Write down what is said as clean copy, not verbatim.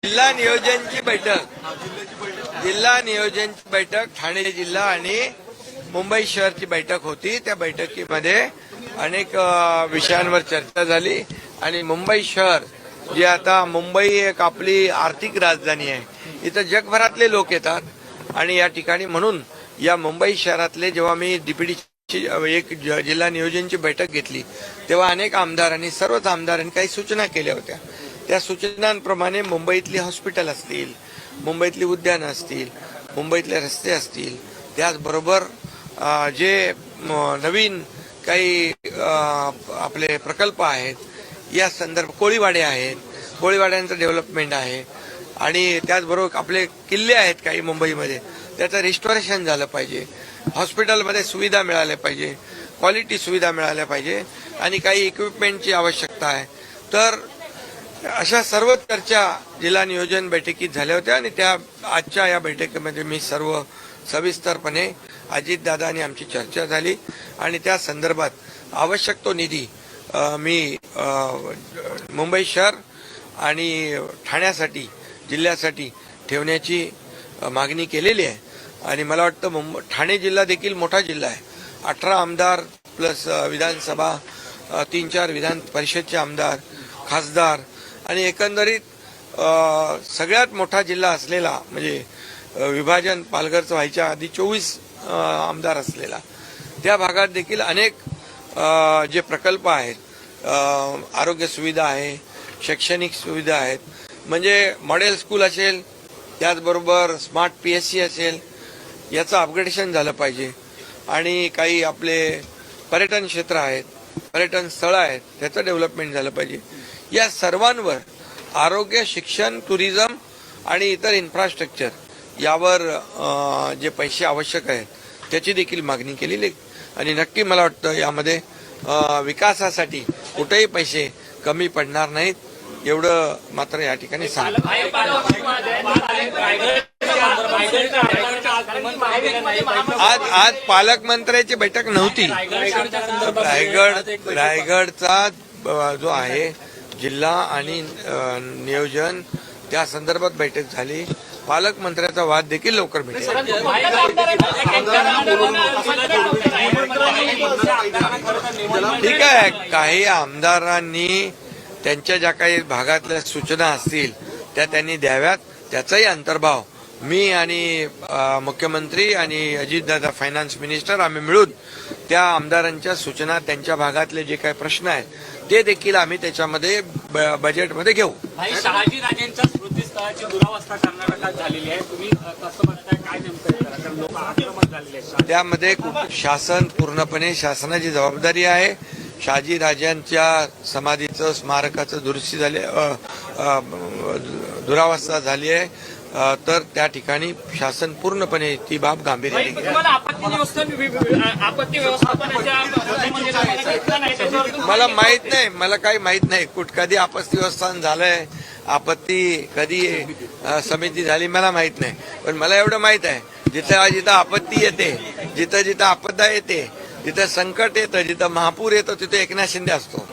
जिल्हा नियोजनची बैठक ठाणे जिल्हा आणि मुंबई शहरची बैठक होती। त्या बैठकीमध्ये अनेक विषयांवर चर्चा झाली आणि मुंबई शहर जे आता मुंबई एक आपली आर्थिक राजधानी आहे, इथं जगभरातले लोक येतात आणि या ठिकाणी म्हणून या मुंबई शहरातले जेव्हा मी डीपीडीची एक जिल्हा नियोजनची बैठक घेतली तेव्हा अनेक आमदारांनी सर्वच आमदारांनी काही सूचना केल्या होत्या। त्या सूचनांप्रमाणे मुंबईतली हॉस्पिटल असतील, मुंबईतली उद्यानं असतील, मुंबईतले रस्ते असतील, त्याचबरोबर जे नवीन काही आपले प्रकल्प आहेत, या संदर्भ कोळीवाडे आहेत, कोळीवाड्यांचं डेव्हलपमेंट आहे आणि त्याचबरोबर आपले किल्ले आहेत काही मुंबईमध्ये, त्याचं रिस्टोरेशन झालं पाहिजे, हॉस्पिटलमध्ये सुविधा मिळाल्या पाहिजे, क्वालिटी सुविधा मिळाल्या पाहिजे आणि काही इक्विपमेंटची आवश्यकता आहे। तर अशा सर्व चर्चा जिल्हा नियोजन बैठकीत झाल्या होत्या आणि त्या आजच्या या बैठकीमध्ये मी सर्व सविस्तरपणे अजितदादा आणि आमची चर्चा झाली आणि त्या संदर्भात आवश्यक तो निधी मी मुंबई शहर आणि ठाण्यासाठी जिल्ह्यासाठी ठेवण्याची मागणी केलेली आहे। आणि मला वाटतं ठाणे जिल्हा देखील मोठा जिल्हा आहे, 18 आमदार प्लस विधानसभा 3-4 विधान परिषदचे आमदार, खासदार आणि एकंदरीत सगळ्यात मोठा जिल्हा असलेला, म्हणजे विभाजन पालघरचं व्हायच्या आधी 24 आमदार असलेला, त्या भागात देखील अनेक जे प्रकल्प आहेत, आरोग्य सुविधा आहे, शैक्षणिक सुविधा आहेत, म्हणजे मॉडेल स्कूल असेल, त्याचबरोबर स्मार्ट PSC असेल, याचं अपग्रेडेशन झालं पाहिजे आणि काही आपले पर्यटन क्षेत्र आहेत, पर्यटन स्थळं आहेत, त्याचं डेव्हलपमेंट झालं पाहिजे। या सर्वांवर आरोग्य, शिक्षण, टुरिझम आणि इतर इन्फ्रास्ट्रक्चर यावर जे पैसे आवश्यक आहेत त्याची देखील मागणी केलेली आणि नक्की मला वाटतं यामध्ये विकासासाठी कुठेही पैसे कमी पडणार नाहीत, एवढं मात्र या ठिकाणी सांगतो। आज पालकमंत्र्याची बैठक नव्हती। रायगडचा जो आहे जिल्हा आणि नियोजन त्या संदर्भात बैठक झाली। पालकमंत्र्याचा वाद देखील लवकर मिळेल। ठीक आहे, काही आमदारांनी त्यांच्या ज्या काही भागातल्या सूचना असतील त्या त्यांनी द्याव्यात, त्याचाही अंतर्भाव मी आणि मुख्यमंत्री आणि अजितदादा फायनान्स मिनिस्टर आम्ही मिळून त्या आमदारांच्या सूचना, त्यांच्या भागातले जे काही प्रश्न आहेत ते देखील आम्ही त्याच्यामध्ये बजेटमध्ये घेऊ। शहाजी राजेंच्या स्मृतीस्थळाची दुरावस्था कर्नाटकात झालेली आहे, तुम्ही कसं बघताय, काय नेमकं लोक आक्रमक झालेले आहेत? त्यामध्ये शासन पूर्णपणे शासनाची जबाबदारी आहे। शहाजी राजांच्या समाधीचं, स्मारकाचं दुरुस्ती झाली, दुरावस्था झाली आहे, तर त्या ठिकाणी शासन पूर्णपणे ती बाब गांभीर्याने घेईल। मला माहित नाही, मला काही माहित नाही कधी आपत्ती व्यवस्थापन झालंय, आपत्ती कधी समिती झाली मला माहित नाही, पण मला एवढं माहित आहे जिथं जिथं आपत्ती येते, जिथं जिथं आपदा येते, जिथं संकट येतं, जिथं महापूर येतो, तिथे एकनाथ शिंदे असतो।